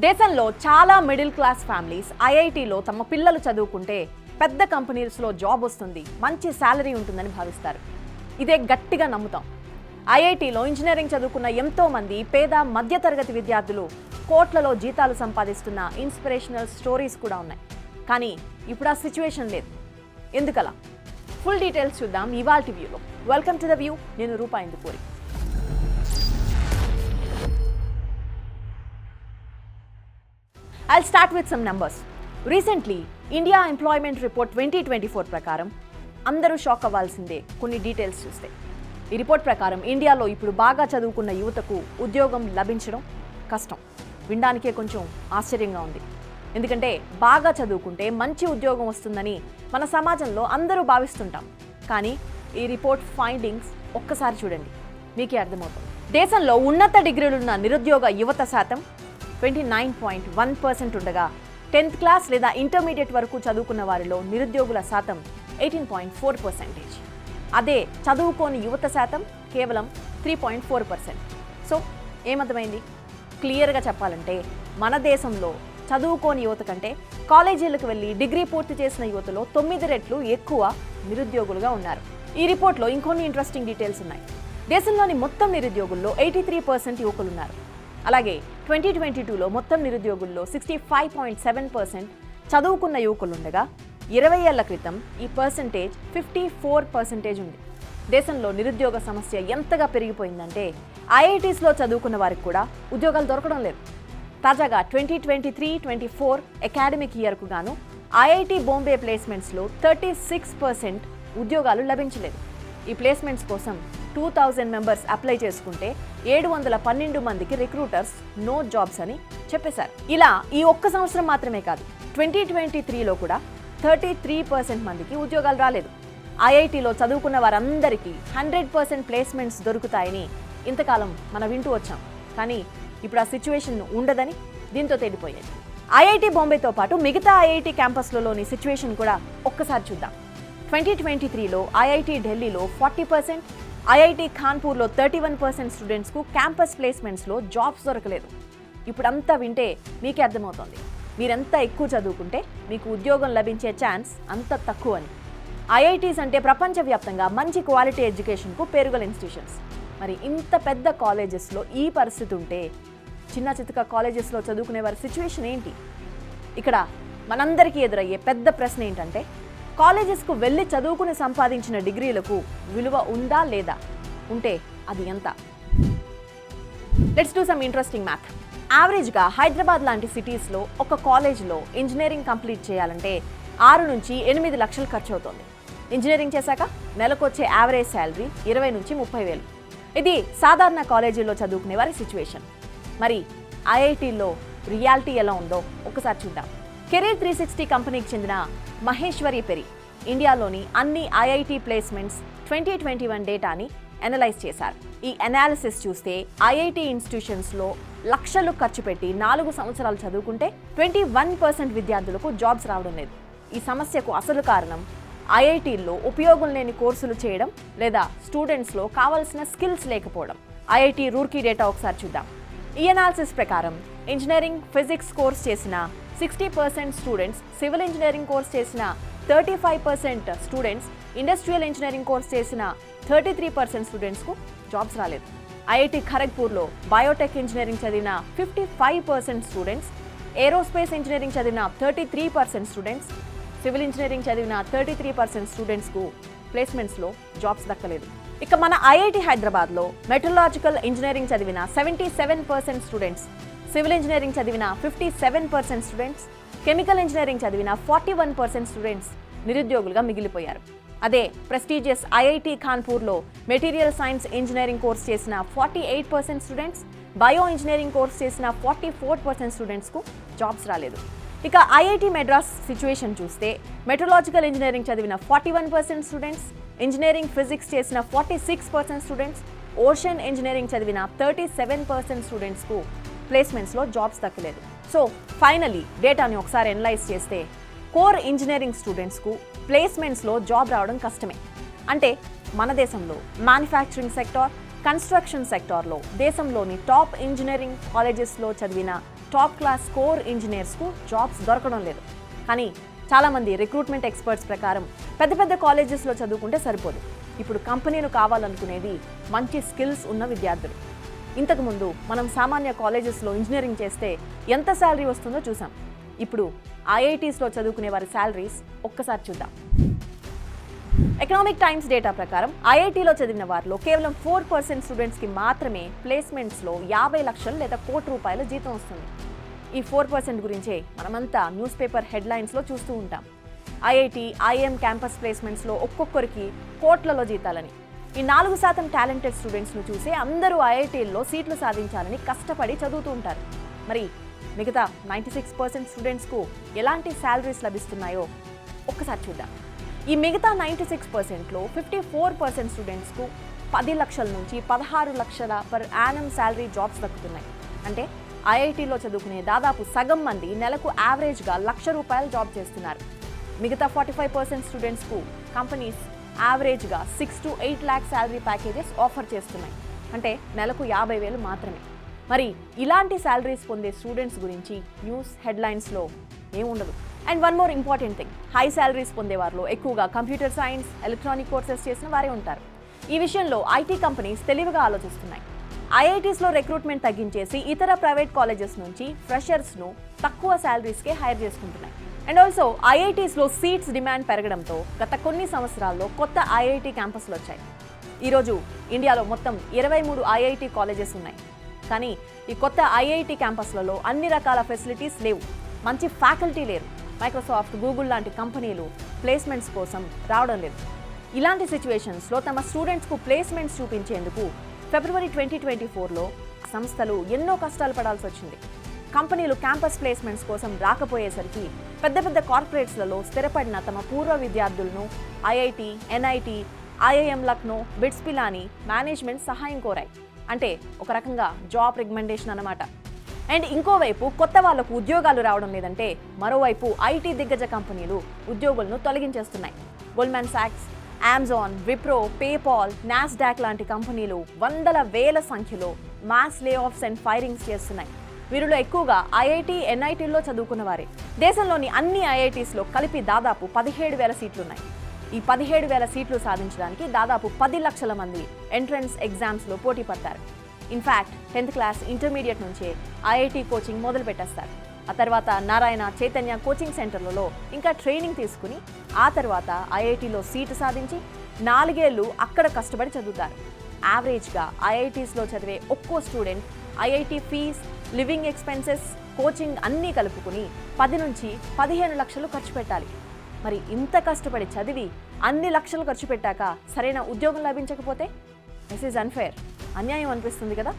దేశంలో చాలా middle class families ఐఐటీలో తమ పిల్లలు చదువుకుంటే పెద్ద కంపెనీస్లో జాబ్ వస్తుంది, మంచి శాలరీ ఉంటుందని భావిస్తారు. ఇదే గట్టిగా నమ్ముతాం. ఐఐటీలో ఇంజనీరింగ్ చదువుకున్న ఎంతో మంది పేద మధ్యతరగతి విద్యార్థులు కోట్లలో జీతాలు సంపాదిస్తున్న ఇన్స్పిరేషనల్ స్టోరీస్ కూడా ఉన్నాయి. కానీ ఇప్పుడు ఆ సిచ్యువేషన్ లేదు. ఎందుకలా? ఫుల్ డీటెయిల్స్ చూద్దాం ఇవాల్టి వ్యూలో. Welcome to the view. నేను రూపా Indukuri. I'll start with some numbers. Recently, India Employment Report 2024 ప్రకారం అందరూ షాక్ అవ్వాల్సిందే కొన్ని డీటెయిల్స్ చూస్తే. ఈ రిపోర్ట్ ప్రకారం ఇండియాలో ఇప్పుడు బాగా చదువుకున్న యువతకు ఉద్యోగం లభించడం కష్టం. వినడానికే కొంచెం ఆశ్చర్యంగా ఉంది. ఎందుకంటే బాగా చదువుకుంటే మంచి ఉద్యోగం వస్తుందని మన సమాజంలో అందరూ భావిస్తుంటాం. కానీ ఈ రిపోర్ట్ ఫైండింగ్స్ ఒక్కసారి చూడండి, మీకే అర్థమవుతుంది. దేశంలో ఉన్నత డిగ్రీలున్న నిరుద్యోగ యువత శాతం 29.1% ఉండగా 10th క్లాస్ లేదా ఇంటర్మీడియట్ వరకు చదువుకున్న వారిలో నిరుద్యోగుల శాతం 18.4%. అదే చదువుకోని యువత శాతం కేవలం 3.4%. సో ఏమర్థమైంది? క్లియర్గా చెప్పాలంటే మన దేశంలో చదువుకోని యువత కంటే కాలేజీలకు వెళ్ళి డిగ్రీ పూర్తి చేసిన యువతలో 9 రెట్లు ఎక్కువ నిరుద్యోగులుగా ఉన్నారు. ఈ రిపోర్ట్లో ఇంకొన్ని ఇంట్రెస్టింగ్ డీటెయిల్స్ ఉన్నాయి. దేశంలోని మొత్తం నిరుద్యోగుల్లో 83% యువకులున్నారు. అలాగే 2022లో మొత్తం నిరుద్యోగుల్లో 65.7% చదువుకున్న యువకులుండగా 20 ఏళ్ల క్రితం ఈ పర్సంటేజ్ 54% ఉంది. దేశంలో నిరుద్యోగ సమస్య ఎంతగా పెరిగిపోయిందంటే ఐఐటీస్లో చదువుకున్న వారికి కూడా ఉద్యోగాలు దొరకడం లేదు. తాజాగా 2023-24 అకాడమిక్ ఇయర్కు గాను ఐఐటీ బాంబే ప్లేస్మెంట్స్లో 36% ఉద్యోగాలు లభించలేదు. ఈ ప్లేస్మెంట్స్ కోసం 2000 మెంబర్స్ అప్లై చేసుకుంటే 712 మందికి రిక్రూటర్స్ నో జాబ్స్ అని చెప్పేశారు. ఇలా ఈ ఒక్క సంవత్సరం మాత్రమే కాదు, 2023లో కూడా 33% మందికి ఉద్యోగాలు రాలేదు. ఐఐటీలో చదువుకున్న వారందరికీ 100% ప్లేస్మెంట్స్ దొరుకుతాయని ఇంతకాలం మనం వింటూ వచ్చాం. కానీ ఇప్పుడు ఆ సిచ్యువేషన్ ఉండదని దీంతో తేలిపోయాయి. ఐఐటీ బాంబేతో పాటు మిగతా ఐఐటీ క్యాంపస్లలోని సిచ్యువేషన్ కూడా ఒక్కసారి చూద్దాం. 2023లో ఐఐటీ ఢిల్లీలో 40%, ఐఐటీ కాన్పూర్లో 31% స్టూడెంట్స్కు క్యాంపస్ ప్లేస్మెంట్స్లో జాబ్స్ దొరకలేదు. ఇప్పుడంతా వింటే మీకే అర్థమవుతుంది, మీరెంత ఎక్కువ చదువుకుంటే మీకు ఉద్యోగం లభించే ఛాన్స్ అంత తక్కువ అని. ఐఐటీస్ అంటే ప్రపంచవ్యాప్తంగా మంచి క్వాలిటీ ఎడ్యుకేషన్కు పేరుగల ఇన్స్టిట్యూషన్స్. మరి ఇంత పెద్ద కాలేజెస్లో ఈ పరిస్థితి ఉంటే చిన్న చితక కాలేజెస్లో చదువుకునే వారి సిచ్యువేషన్ ఏంటి? ఇక్కడ మనందరికీ ఎదురయ్యే పెద్ద ప్రశ్న ఏంటంటే, కాలేజెస్కు వెళ్ళి చదువుకుని సంపాదించిన డిగ్రీలకు విలువ ఉందా లేదా? ఉంటే అది ఎంత? Let's do some interesting math. యావరేజ్గా హైదరాబాద్ లాంటి సిటీస్లో ఒక కాలేజ్లో ఇంజనీరింగ్ కంప్లీట్ చేయాలంటే 6 నుంచి 8 లక్షలు ఖర్చు అవుతుంది. ఇంజనీరింగ్ చేశాక నెలకొచ్చే యావరేజ్ శాలరీ 20 నుంచి 30 వేలు. ఇది సాధారణ కాలేజీలో చదువుకునే వారి సిచ్యువేషన్. మరి ఐఐటీలో రియాలిటీ ఎలా ఉందో ఒకసారి చూద్దాం. కెరీర్ 360 కంపెనీకి చెందిన మహేశ్వరి పెరి ఇండియాలోని అన్ని ఐఐటీ ప్లేస్మెంట్స్ 2021 డేటాని అనలైజ్ చేశారు. ఈ అనాలిసిస్ చూస్తే ఐఐటీ ఇన్స్టిట్యూషన్స్లో లక్షలు ఖర్చు పెట్టి 4 సంవత్సరాలు చదువుకుంటే 21% విద్యార్థులకు జాబ్స్ రావడం లేదు. ఈ సమస్యకు అసలు కారణం ఐఐటీల్లో ఉపయోగం లేని కోర్సులు చేయడం లేదా స్టూడెంట్స్లో కావాల్సిన స్కిల్స్ లేకపోవడం. ఐఐటీ రూర్కీ డేటా ఒకసారి చూద్దాం. ఈ అనాలిసిస్ ప్రకారం ఇంజనీరింగ్ ఫిజిక్స్ కోర్స్ చేసిన 60% స్టూడెంట్స్, సివిల్ ఇంజనీరింగ్ కోర్స్ చేసిన 35% స్టూడెంట్స్, ఇండస్ట్రియల్ ఇంజనీరింగ్ కోర్స్ చేసిన 33% స్టూడెంట్స్కు జాబ్స్ రాలేదు. ఐఐటి ఖరగ్పూర్లో బయోటెక్ ఇంజనీరింగ్ చదివిన 55% స్టూడెంట్స్, ఏరోస్పేస్ ఇంజనీరింగ్ చదివిన 33% స్టూడెంట్స్, సివిల్ ఇంజనీరింగ్ చదివిన 33% స్టూడెంట్స్కు ప్లేస్మెంట్స్లో జాబ్స్ దక్కలేదు. ఇక మన ఐఐటి హైదరాబాద్లో మెటలాజికల్ ఇంజనీరింగ్ చదివిన 77% స్టూడెంట్స్, సివిల్ ఇంజనీరింగ్ చదివిన 57% స్టూడెంట్స్, కెమికల్ ఇంజనీరింగ్ చదివిన 41% స్టూడెంట్స్ నిరుద్యోగులుగా మిగిలిపోయారు. అదే ప్రెస్టీజియస్ ఐఐటి కాన్పూర్లో మెటీరియల్ సైన్స్ ఇంజనీరింగ్ కోర్స్ చేసిన 48% స్టూడెంట్స్, బయో ఇంజనీరింగ్ కోర్స్ చేసిన 44% స్టూడెంట్స్కు జాబ్స్ రాలేదు. ఇక ఐఐటి మెడ్రాస్ సిచ్యువేషన్ చూస్తే మెటలాజికల్ ఇంజనీరింగ్ చదివిన 41% స్టూడెంట్స్, ఇంజనీరింగ్ ఫిజిక్స్ చేసిన 46% స్టూడెంట్స్, ఓషన్ ఇంజనీరింగ్ చదివిన 37% స్టూడెంట్స్కు ప్లేస్మెంట్స్లో జాబ్స్ దక్కలేదు. సో ఫైనలీ డేటాని ఒకసారి అనలైజ్ చేస్తే కోర్ ఇంజనీరింగ్ స్టూడెంట్స్కు ప్లేస్మెంట్స్లో జాబ్ రావడం కష్టమే. అంటే మన దేశంలో మ్యానుఫ్యాక్చరింగ్ సెక్టార్, కన్స్ట్రక్షన్ సెక్టార్లో దేశంలోని టాప్ ఇంజనీరింగ్ కాలేజెస్లో చదివిన టాప్ క్లాస్ కోర్ ఇంజనీర్స్కు జాబ్స్ దొరకడం లేదు. కానీ చాలామంది రిక్రూట్మెంట్ ఎక్స్పర్ట్స్ ప్రకారం పెద్ద పెద్ద కాలేజెస్లో చదువుకుంటే సరిపోదు. ఇప్పుడు కంపెనీలు కావాలనుకునేది మంచి స్కిల్స్ ఉన్న విద్యార్థులు. ఇంతకుముందు మనం సామాన్య కాలేజెస్లో ఇంజనీరింగ్ చేస్తే ఎంత శాలరీ వస్తుందో చూసాం. ఇప్పుడు ఐఐటీస్లో చదువుకునే వారి శాలరీస్ ఒక్కసారి చూద్దాం. ఎకనామిక్ టైమ్స్ డేటా ప్రకారం ఐఐటీలో చదివిన వారిలో కేవలం 4% స్టూడెంట్స్కి మాత్రమే ప్లేస్మెంట్స్లో 50 లక్షలు లేదా ₹1,00,00,000 జీతం వస్తుంది. ఈ 4% గురించే మనమంతా న్యూస్ పేపర్ హెడ్లైన్స్లో చూస్తూ ఉంటాం. ఐఐటీ, ఐఎం క్యాంపస్ ప్లేస్మెంట్స్లో ఒక్కొక్కరికి కోట్లలో జీతాలని. ఈ 4% టాలెంటెడ్ స్టూడెంట్స్ను చూసే అందరూ ఐఐటీల్లో సీట్లు సాధించాలని కష్టపడి చదువుతూ ఉంటారు. మరి మిగతా 96% స్టూడెంట్స్కు ఎలాంటి శాలరీస్ లభిస్తున్నాయో ఒక్కసారి చూద్దాం. ఈ మిగతా 96%లో 54% స్టూడెంట్స్కు 10 లక్షల నుంచి 16 లక్షల పర్ యానం శాలరీ జాబ్స్ దక్కుతున్నాయి. అంటే ఐఐటీలో చదువుకునే దాదాపు సగం మంది నెలకు యావరేజ్గా ₹1,00,000 జాబ్ చేస్తున్నారు. మిగతా 45% స్టూడెంట్స్కు కంపెనీస్ యావరేజ్గా 6 to 8 lakh salary packages offer చేస్తున్నాయి. అంటే నెలకు 50,000 మాత్రమే. మరి ఇలాంటి శాలరీస్ పొందే స్టూడెంట్స్ గురించి న్యూస్ హెడ్లైన్స్లో ఏముండదు. And one more important thing, high salaries పొందేవారిలో ఎక్కువగా కంప్యూటర్ సైన్స్, ఎలక్ట్రానిక్ కోర్సెస్ చేసిన వారే ఉంటారు. ఈ విషయంలో ఐటీ కంపెనీస్ తెలివిగా ఆలోచిస్తున్నాయి. ఐఐటీస్లో రిక్రూట్మెంట్ తగ్గించేసి ఇతర ప్రైవేట్ కాలేజెస్ నుంచి ఫ్రెషర్స్ను తక్కువ శాలరీస్కే హైర్ చేసుకుంటున్నాయి. అండ్ ఆల్సో ఐఐటీస్లో సీట్స్ డిమాండ్ పెరగడంతో గత కొన్ని సంవత్సరాల్లో కొత్త ఐఐటీ క్యాంపస్లు వచ్చాయి. ఈరోజు ఇండియాలో మొత్తం 23 ఐఐటీ కాలేజెస్ ఉన్నాయి. కానీ ఈ కొత్త ఐఐటీ క్యాంపస్లలో అన్ని రకాల ఫెసిలిటీస్ లేవు, మంచి ఫ్యాకల్టీ లేరు. మైక్రోసాఫ్ట్, గూగుల్ లాంటి కంపెనీలు ప్లేస్మెంట్స్ కోసం రావడం లేదు. ఇలాంటి సిచ్యువేషన్స్లో తమ స్టూడెంట్స్కు ప్లేస్మెంట్స్ చూపించేందుకు ఫిబ్రవరి 2024లో సంస్థలు ఎన్నో కష్టాలు పడాల్సి వచ్చింది. కంపెనీలు క్యాంపస్ ప్లేస్మెంట్స్ కోసం రాకపోయేసరికి పెద్ద పెద్ద కార్పొరేట్స్లలో స్థిరపడిన తమ పూర్వ విద్యార్థులను IIT, NIT, IIM Lucknow, bits Pilani management సహాయం కోరాయి. అంటే ఒక రకంగా జాబ్ రికమెండేషన్ అన్నమాట. అండ్ ఇంకోవైపు కొత్త వాళ్లకు ఉద్యోగాలు రావడం లేదంటే మరోవైపు ఐటీ దిగ్గజ కంపెనీలు ఉద్యోగులను తొలగించేస్తున్నాయి. గోల్డ్మాన్ సాక్స్, అమెజాన్, విప్రో, పేపాల్, నాస్డాక్ లాంటి కంపెనీలు వందల వేల సంఖ్యలో మాస్ లే ఆఫ్స్ అండ్ ఫైరింగ్స్ చేస్తున్నాయి. వీరిలో ఎక్కువగా ఐఐటి, ఎన్ఐటీల్లో చదువుకున్న వారే. దేశంలోని అన్ని ఐఐటీస్లో కలిపి దాదాపు 17,000 సీట్లున్నాయి. ఈ 17,000 సీట్లు సాధించడానికి దాదాపు 10 లక్షల మంది ఎంట్రన్స్ ఎగ్జామ్స్లో పోటీ పడతారు. ఇన్ఫ్యాక్ట్ 10th క్లాస్, ఇంటర్మీడియట్ నుంచే ఐఐటి కోచింగ్ మొదలు పెట్టేస్తారు. ఆ తర్వాత నారాయణ, చైతన్య కోచింగ్ సెంటర్లలో ఇంకా ట్రైనింగ్ తీసుకుని ఆ తర్వాత ఐఐటీలో సీటు సాధించి 4 ఏళ్ళు అక్కడ కష్టపడి చదువుతారు. యావరేజ్గా ఐఐటీస్లో చదివే ఒక్కో student IIT fees, living expenses, coaching అన్నీ కలుపుకుని 10 నుంచి 15 లక్షలు ఖర్చు పెట్టాలి. మరి ఇంత కష్టపడి చదివి అన్ని లక్షలు ఖర్చు పెట్టాక సరైన ఉద్యోగం లభించకపోతే దిస్ ఈజ్ అన్ఫేర్, అన్యాయం అనిపిస్తుంది కదా.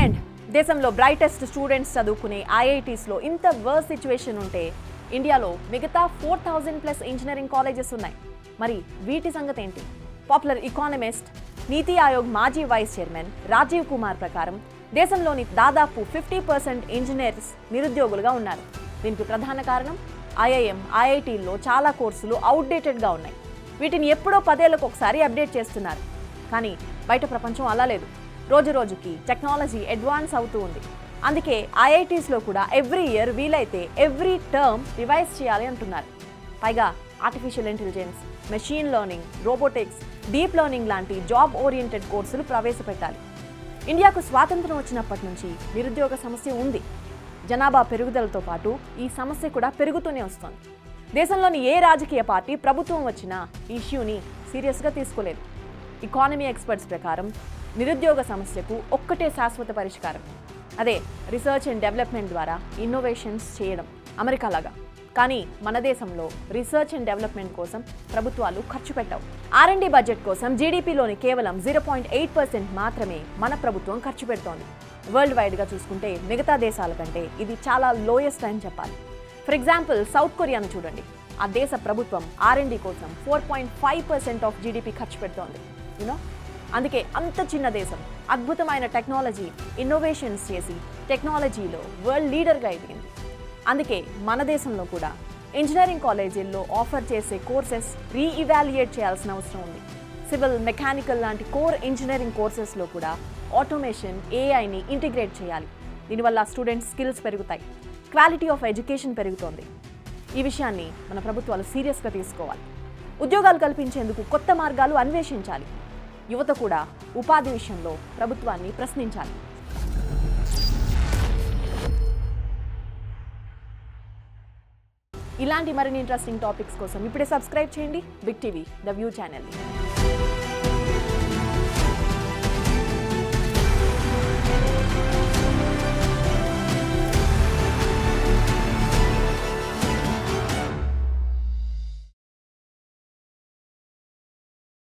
అండ్ దేశంలో బ్రైటెస్ట్ స్టూడెంట్స్ చదువుకునే ఐఐటీస్లో ఇంత వర్స్ సిచ్యువేషన్ ఉంటే ఇండియాలో మిగతా 4,000+ ఇంజనీరింగ్ కాలేజెస్ ఉన్నాయి. మరి వీటి సంగతి ఏంటి? పాపులర్ ఎకానమిస్ట్, నీతి ఆయోగ్ మాజీ వైస్ చైర్మన్ రాజీవ్ కుమార్ ప్రకారం దేశంలోని దాదాపు 50% ఇంజనీర్స్ నిరుద్యోగులుగా ఉన్నారు. దీనికి ప్రధాన కారణం ఐఐఎం, ఐఐటీల్లో చాలా కోర్సులు అవుట్డేటెడ్గా ఉన్నాయి. వీటిని ఎప్పుడో 10 ఏళ్లకు ఒకసారి అప్డేట్ చేస్తున్నారు. కానీ బయట ప్రపంచం అలా లేదు. రోజు రోజుకి టెక్నాలజీ అడ్వాన్స్ అవుతూ ఉంది. అందుకే ఐఐటీస్లో కూడా ఎవ్రీ ఇయర్ వీలైతే ఎవ్రీ టర్మ్ రివైజ్ చేయాలి అంటున్నారు. పైగా artificial intelligence, machine learning, robotics, deep learning లాంటి జాబ్ ఓరియంటెడ్ కోర్సులు ప్రవేశపెట్టాలి. ఇండియాకు స్వాతంత్రం వచ్చినప్పటి నుంచి నిరుద్యోగ సమస్య ఉంది. జనాభా పెరుగుదలతో పాటు ఈ సమస్య కూడా పెరుగుతూనే వస్తోంది. దేశంలోని ఏ రాజకీయ పార్టీ ప్రభుత్వం వచ్చినా ఈ ఇష్యూని సీరియస్గా తీసుకోలేదు. ఎకానమీ ఎక్స్పర్ట్స్ ప్రకారం నిరుద్యోగ సమస్యకు ఒక్కటే శాశ్వత పరిష్కారం, అదే రీసెర్చ్ అండ్ డెవలప్మెంట్ ద్వారా ఇన్నోవేషన్స్ చేయడం, అమెరికా లాగా. కానీ మన దేశంలో రీసెర్చ్ అండ్ డెవలప్మెంట్ కోసం ప్రభుత్వాలు ఖర్చు పెట్టవు. R&D బడ్జెట్ కోసం జీడీపీలోని కేవలం 0.8% మాత్రమే మన ప్రభుత్వం ఖర్చు పెడుతోంది. వరల్డ్ వైడ్గా చూసుకుంటే మిగతా దేశాల కంటే ఇది చాలా లోయెస్ట్ అని చెప్పాలి. ఫర్ ఎగ్జాంపుల్ సౌత్ కొరియాను చూడండి. ఆ దేశ ప్రభుత్వం R&D కోసం 4.5% ఆఫ్ జీడీపీ ఖర్చు పెడుతోంది. అందుకే అంత చిన్న దేశం అద్భుతమైన టెక్నాలజీ, ఇన్నోవేషన్స్ చేసి టెక్నాలజీలో వరల్డ్ లీడర్గా ఎదిగింది. అందుకే మన దేశంలో కూడా ఇంజనీరింగ్ కాలేజీల్లో ఆఫర్ చేసే కోర్సెస్ రీఇవాల్యుయేట్ చేయాల్సిన అవసరం ఉంది. సివిల్, మెకానికల్ లాంటి కోర్ ఇంజనీరింగ్ కోర్సెస్లో కూడా ఆటోమేషన్, ఏఐని ఇంటిగ్రేట్ చేయాలి. దీనివల్ల స్టూడెంట్స్ స్కిల్స్ పెరుగుతాయి, క్వాలిటీ ఆఫ్ ఎడ్యుకేషన్ పెరుగుతోంది. ఈ విషయాన్ని మన ప్రభుత్వాలు సీరియస్గా తీసుకోవాలి. ఉద్యోగాలు కల్పించేందుకు కొత్త మార్గాలు అన్వేషించాలి. యువత కూడా ఉపాధి విషయంలో ప్రభుత్వాన్ని ప్రశ్నించాలి. ఇలాంటి మరిన్ని ఇంట్రెస్టింగ్ టాపిక్స్ కోసం ఇప్పుడే సబ్స్క్రైబ్ చేయండి బిగ్ టీవీ ద వ్యూ ఛానల్ని.